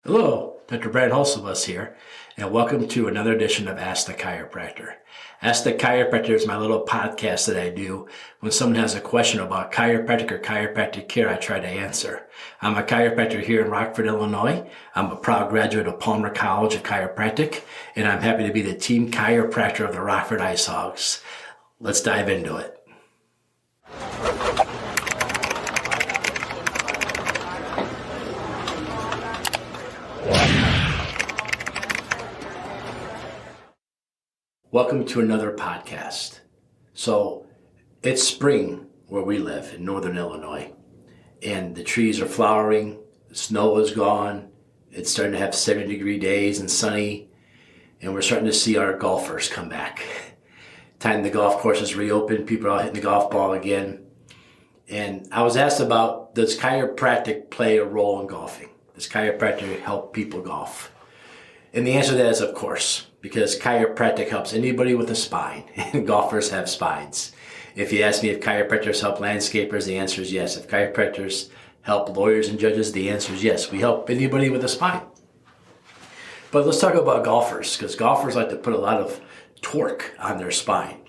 Hello, Dr. Brant Hulsebus here, and welcome to another edition of Ask the Chiropractor. Ask the Chiropractor is my little podcast that I do when someone has a question about chiropractic or chiropractic care. I try to answer. I'm a chiropractor here in Rockford, Illinois. I'm a proud graduate of Palmer College of Chiropractic, and I'm happy to be the team chiropractor of the Rockford Ice Hogs. Let's dive into it. Welcome to another podcast. So it's spring where we live in northern Illinois, and the trees are flowering, the snow is gone, it's starting to have 70-degree days and sunny, and we're starting to see our golfers come back. Time the golf courses reopen, people are hitting the golf ball again. And I was asked about, does chiropractic play a role in golfing? Does chiropractic help people golf? And the answer to that is of course, because chiropractic helps anybody with a spine, and golfers have spines. If you ask me if chiropractors help landscapers, the answer is yes. If chiropractors help lawyers and judges, the answer is yes. We help anybody with a spine. But let's talk about golfers, because golfers like to put a lot of torque on their spine.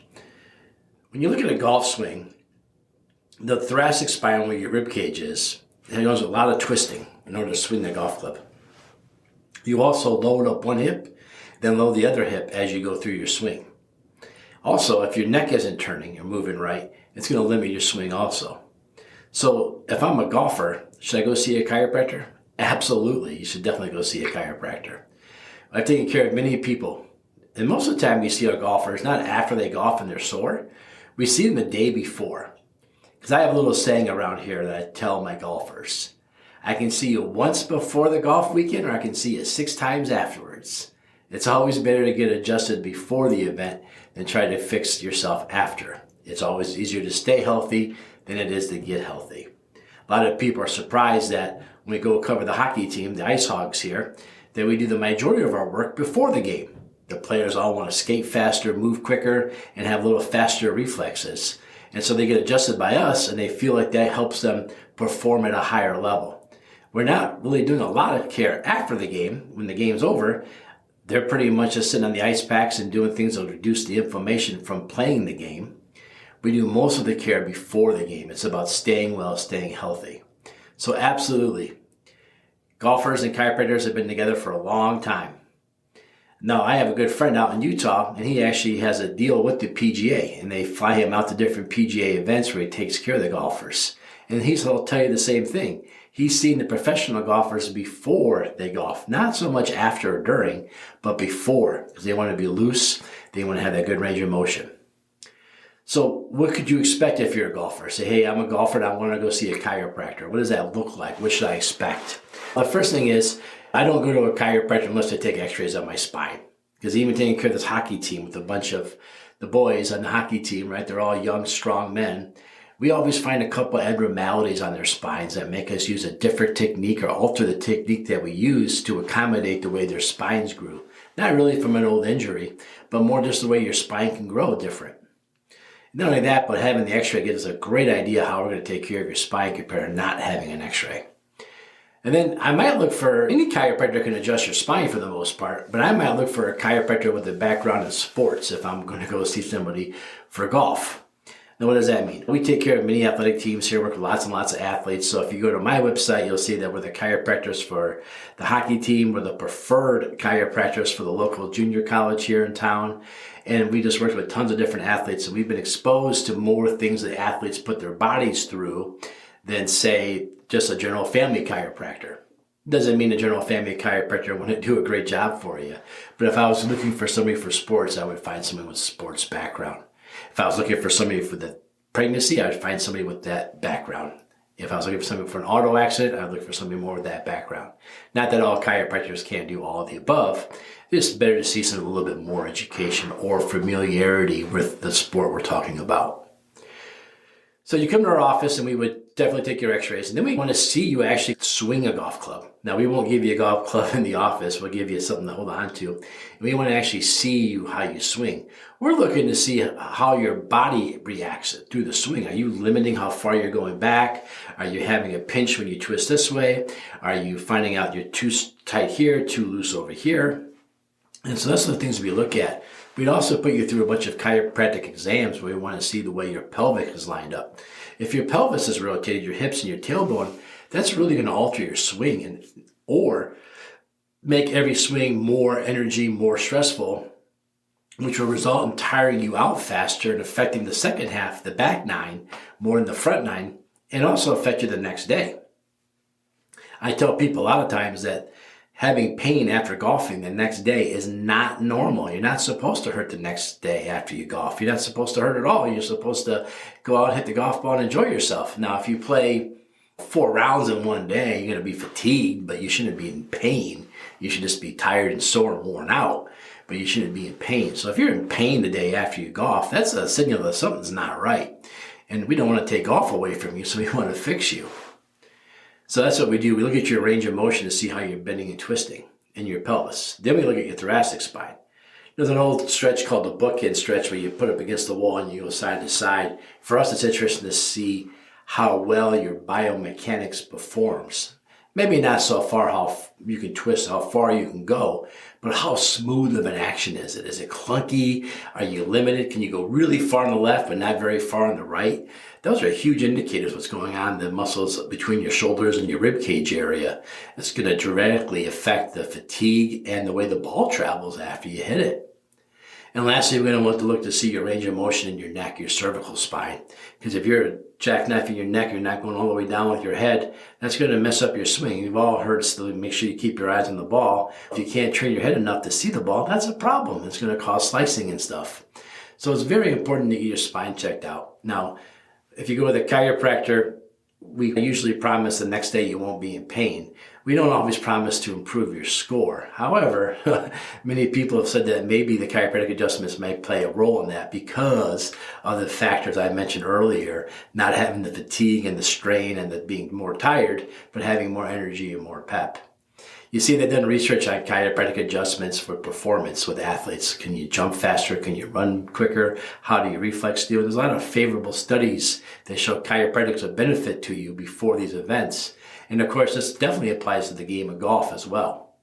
When you look at a golf swing, the thoracic spine where your rib cage is, it goes a lot of twisting in order to swing the golf club. You also load up one hip, then load the other hip as you go through your swing. Also, if your neck isn't turning or moving right, it's going to limit your swing also. So if I'm a golfer, should I go see a chiropractor? Absolutely. You should definitely go see a chiropractor. I've taken care of many people. And most of the time we see our golfers, not after they golf and they're sore. We see them the day before. Because I have a little saying around here that I tell my golfers. I can see you once before the golf weekend, or I can see you 6 times afterwards. It's always better to get adjusted before the event than try to fix yourself after. It's always easier to stay healthy than it is to get healthy. A lot of people are surprised that when we go cover the hockey team, the Ice Hogs here, that we do the majority of our work before the game. The players all want to skate faster, move quicker, and have a little faster reflexes. And so they get adjusted by us, and they feel like that helps them perform at a higher level. We're not really doing a lot of care after the game. When the game's over, they're pretty much just sitting on the ice packs and doing things that will reduce the inflammation from playing the game. We do most of the care before the game. It's about staying well, staying healthy. So absolutely, golfers and chiropractors have been together for a long time. Now, I have a good friend out in Utah, and he actually has a deal with the PGA, and they fly him out to different PGA events where he takes care of the golfers. And he'll tell you the same thing. He's seen the professional golfers before they golf, not so much after or during, but before, because they want to be loose, they want to have that good range of motion. So what could you expect if you're a golfer? Say, hey, I'm a golfer and I want to go see a chiropractor. What does that look like? What should I expect? Well, the first thing is, I don't go to a chiropractor unless I take x-rays on my spine. Because even taking care of this hockey team with a bunch of the boys on the hockey team, right? They're all young, strong men. We always find a couple abnormalities on their spines that make us use a different technique or alter the technique that we use to accommodate the way their spines grew. Not really from an old injury, but more just the way your spine can grow different. Not only that, but having the x-ray gives us a great idea how we're going to take care of your spine compared to not having an x-ray. And then I might look for, any chiropractor can adjust your spine for the most part, but I might look for a chiropractor with a background in sports if I'm going to go see somebody for golf. Now, what does that mean? We take care of many athletic teams here, work with lots and lots of athletes. So if you go to my website, you'll see that we're the chiropractors for the hockey team. We're the preferred chiropractors for the local junior college here in town. And we just work with tons of different athletes. And we've been exposed to more things that athletes put their bodies through than, say, just a general family chiropractor. Doesn't mean a general family chiropractor wouldn't do a great job for you. But if I was looking for somebody for sports, I would find someone with a sports background. If I was looking for somebody for the pregnancy, I would find somebody with that background. If I was looking for somebody for an auto accident, I'd look for somebody more with that background. Not that all chiropractors can't do all of the above. It's just better to see some a little bit more education or familiarity with the sport we're talking about. So you come to our office and we would definitely take your x-rays, and then we want to see you actually swing a golf club. Now, we won't give you a golf club in the office. We'll give you something to hold on to. And we want to actually see you how you swing. We're looking to see how your body reacts through the swing. Are you limiting how far you're going back? Are you having a pinch when you twist this way? Are you finding out you're too tight here, too loose over here? And so that's the things we look at. We'd also put you through a bunch of chiropractic exams where we want to see the way your pelvic is lined up. If your pelvis is rotated, your hips and your tailbone, that's really going to alter your swing or make every swing more energy, more stressful, which will result in tiring you out faster and affecting the second half, the back nine, more than the front nine, and also affect you the next day. I tell people a lot of times that having pain after golfing the next day is not normal. You're not supposed to hurt the next day after you golf. You're not supposed to hurt at all. You're supposed to go out, hit the golf ball, and enjoy yourself. Now, if you play 4 rounds in one day, you're going to be fatigued, but you shouldn't be in pain. You should just be tired and sore and worn out, but you shouldn't be in pain. So if you're in pain the day after you golf, that's a signal that something's not right. And we don't want to take golf away from you, so we want to fix you. So that's what we do. We look at your range of motion to see how you're bending and twisting in your pelvis. Then we look at your thoracic spine. There's an old stretch called the bookend stretch where you put up against the wall and you go side to side. For us, it's interesting to see how well your biomechanics performs. Maybe not so far how you can twist, how far you can go, but how smooth of an action is it? Is it clunky? Are you limited? Can you go really far on the left but not very far on the right? Those are huge indicators what's going on in the muscles between your shoulders and your rib cage area. It's going to dramatically affect the fatigue and the way the ball travels after you hit it. And lastly, we're going to want to look to see your range of motion in your neck, your cervical spine. Because if you're jackknifing your neck, you're not going all the way down with your head, that's going to mess up your swing. You've all heard, to make sure you keep your eyes on the ball. If you can't turn your head enough to see the ball, that's a problem. It's going to cause slicing and stuff. So it's very important to get your spine checked out. Now, if you go with a chiropractor, we usually promise the next day you won't be in pain. We don't always promise to improve your score. However, many people have said that maybe the chiropractic adjustments may play a role in that because of the factors I mentioned earlier, not having the fatigue and the strain and the being more tired, but having more energy and more pep. You see, they've done research on chiropractic adjustments for performance with athletes. Can you jump faster? Can you run quicker? How do you reflex do? There's a lot of favorable studies that show chiropractic's a benefit to you before these events. And of course, this definitely applies to the game of golf as well.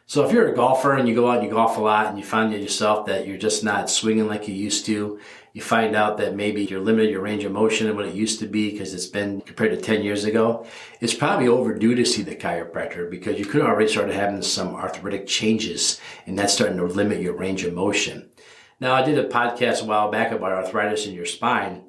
So if you're a golfer and you go out and you golf a lot and you find yourself that you're just not swinging like you used to, you find out that maybe you're limited your range of motion and what it used to be because it's been compared to 10 years ago, it's probably overdue to see the chiropractor because you could already start having some arthritic changes and that's starting to limit your range of motion. Now, I did a podcast a while back about arthritis in your spine,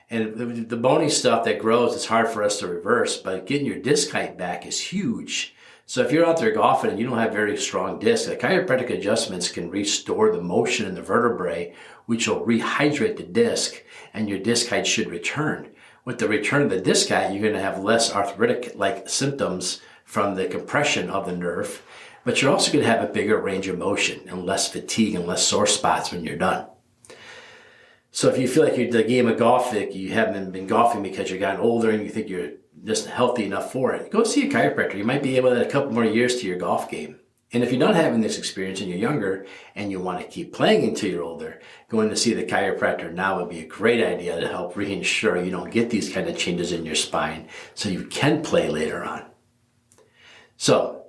and the bony stuff that grows, it's hard for us to reverse, but getting your disc height back is huge. So if you're out there golfing and you don't have very strong discs, the chiropractic adjustments can restore the motion in the vertebrae, which will rehydrate the disc, and your disc height should return. With the return of the disc height, you're going to have less arthritic-like symptoms from the compression of the nerve, but you're also going to have a bigger range of motion and less fatigue and less sore spots when you're done. So if you feel like you're the game of golf, like you haven't been golfing because you've gotten older and you think you're just healthy enough for it, go see a chiropractor. You might be able to add a couple more years to your golf game. And if you're not having this experience and you're younger and you want to keep playing until you're older, going to see the chiropractor now would be a great idea to help reinsure you don't get these kind of changes in your spine so you can play later on. So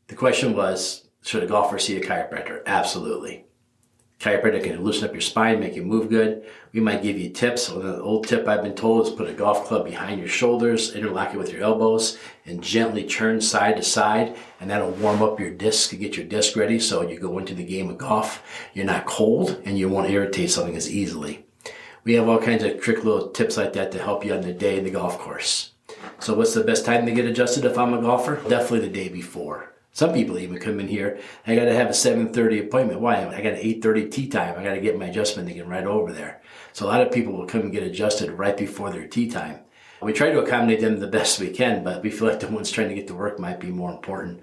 the question was, should a golfer see a chiropractor? Absolutely. Chiropractor can loosen up your spine, make you move good. We might give you tips. Well, the old tip I've been told is put a golf club behind your shoulders, interlock it with your elbows, and gently turn side to side, and that'll warm up your disc to get your disc ready so you go into the game of golf. You're not cold, and you won't irritate something as easily. We have all kinds of trick little tips like that to help you on the day in the golf course. So what's the best time to get adjusted if I'm a golfer? Definitely the day before. Some people even come in here, I got to have a 7:30 appointment. Why? I got an 8:30 tee time. I got to get my adjustment to get right over there. So a lot of people will come and get adjusted right before their tee time. We try to accommodate them the best we can, but we feel like the ones trying to get to work might be more important.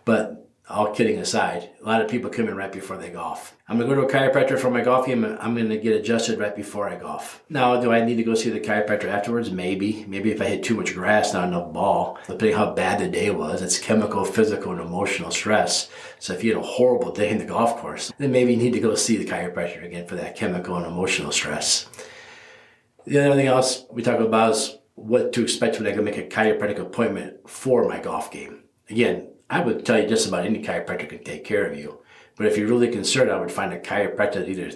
But all kidding aside, a lot of people come in right before they golf. I'm going to go to a chiropractor for my golf game. I'm going to get adjusted right before I golf. Now, do I need to go see the chiropractor afterwards? Maybe. Maybe if I hit too much grass, not enough ball, depending how bad the day was. It's chemical, physical, and emotional stress. So if you had a horrible day in the golf course, then maybe you need to go see the chiropractor again for that chemical and emotional stress. The other thing else we talk about is what to expect when I go make a chiropractic appointment for my golf game. Again, I would tell you just about any chiropractor can take care of you. But if you're really concerned, I would find a chiropractor that either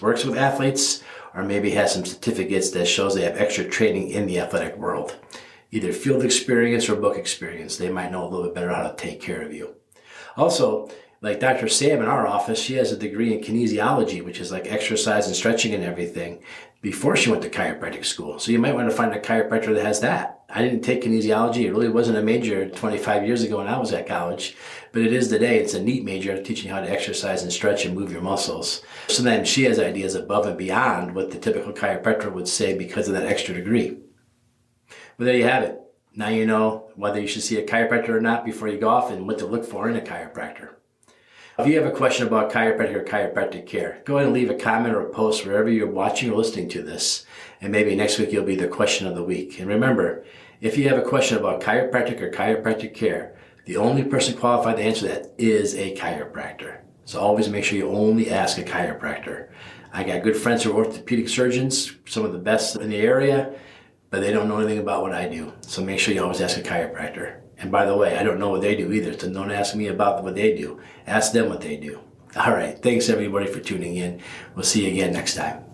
works with athletes or maybe has some certificates that shows they have extra training in the athletic world. Either field experience or book experience. They might know a little bit better how to take care of you. Also, like Dr. Sam in our office, she has a degree in kinesiology, which is like exercise and stretching and everything, before she went to chiropractic school. So you might want to find a chiropractor that has that. I didn't take kinesiology. It really wasn't a major 25 years ago when I was at college, but it is today. It's a neat major teaching you how to exercise and stretch and move your muscles. So then she has ideas above and beyond what the typical chiropractor would say because of that extra degree. But there you have it. Now you know whether you should see a chiropractor or not before you go off and what to look for in a chiropractor. If you have a question about chiropractic or chiropractic care, go ahead and leave a comment or a post wherever you're watching or listening to this. And maybe next week you'll be the question of the week. And remember, if you have a question about chiropractic or chiropractic care, the only person qualified to answer that is a chiropractor. So always make sure you only ask a chiropractor. I got good friends who are orthopedic surgeons, some of the best in the area, but they don't know anything about what I do. So make sure you always ask a chiropractor. And by the way, I don't know what they do either, so don't ask me about what they do. Ask them what they do. All right, thanks everybody for tuning in. We'll see you again next time.